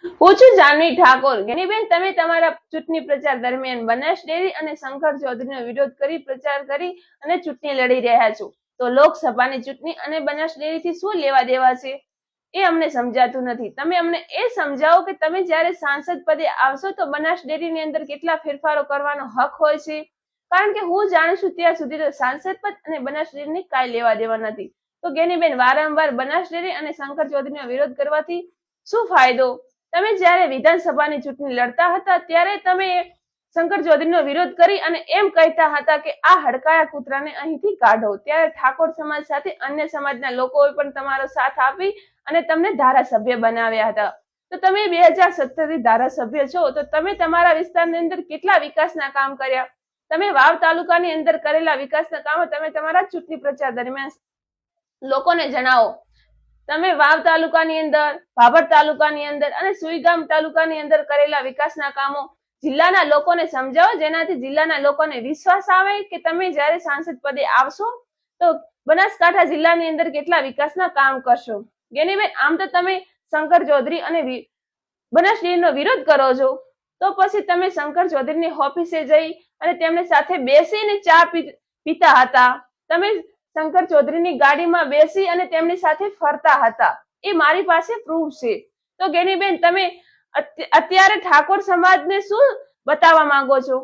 હું છું જાનવી ઠાકોર। ગેનીબેન, તમે તમારા ચૂંટણી પ્રચાર દરમિયાન બનાસ ડેરી અને શંકર ચૌધરીનો વિરોધ કરી પ્રચાર કરી અને ચૂંટણી લડી રહ્યા છો, તો લોકસભાની ચૂંટણી અને બનાસ ડેરીથી શું લેવા દેવા છે એ અમને સમજાતું નથી। તમે અમને એ સમજાવો કે તમે જ્યારે સાંસદ પદે આવશો તો બનાસ ડેરીની અંદર કેટલા ફેરફારો કરવાનો હક હોય છે, કારણ કે હું જાણું છું ત્યાં સુધી તો સાંસદ પદ અને બનાસ ડેરીની કાંઈ લેવા દેવા નથી। તો ગેનીબેન, વારંવાર બનાસ ડેરી અને શંકર ચૌધરીનો વિરોધ કરવાથી શું ફાયદો? તમે જ્યારે વિધાનસભાની ચૂંટણી લડતા હતા ત્યારે તમે શંકર ચૌધરીનો વિરોધ કરી અને એમ કહેતા હતા કે આ હડકાયા કૂતરાને અહીંથી કાઢો। ત્યારે ઠાકોર સમાજ સાથે અન્ય સમાજના લોકોએ પણ તમારો સાથ આપી અને તમને ધારાસભ્ય બનાવ્યા હતા। તો તમે 2017 થી ધારાસભ્ય છો, તો તમે તમારા વિસ્તારની અંદર કેટલા વિકાસના કામ કર્યા? તમે વાવ તાલુકાની અંદર કરેલા વિકાસના કામો તમે તમારા ચૂંટણી પ્રચાર દરમિયાન લોકોને જણાવો। તમે વાવ તાલુકાની અંદર, ભાભર તાલુકાની અંદર અને સુઈગામ તાલુકાની અંદર કરેલા વિકાસના કામો જિલ્લાના લોકોને સમજાવો, જેનાથી જિલ્લાના લોકોને વિશ્વાસ આવે કે તમે જ્યારે સાંસદ પદે આવશો તો બનાસકાંઠા જિલ્લાની અંદર કેટલા વિકાસના કામ કરશો। ગેનીબેન, આમ તો તમે શંકર ચૌધરી અને બનાસ ડેરીનો વિરોધ કરો છો, તો પછી તમે શંકર ચૌધરીની ઓફિસે જઈ અને તેમની સાથે બેસીને ચા પીતા હતા। તમે શંકર ચૌધરીની ગાડીમાં બેસી અને તેમની સાથે ફરતા હતા, એ મારી પાસે પ્રૂફ છે। તો ગેનીબેન, તમે અત્યારે ઠાકોર સમાજને શું બતાવવા માંગો છો?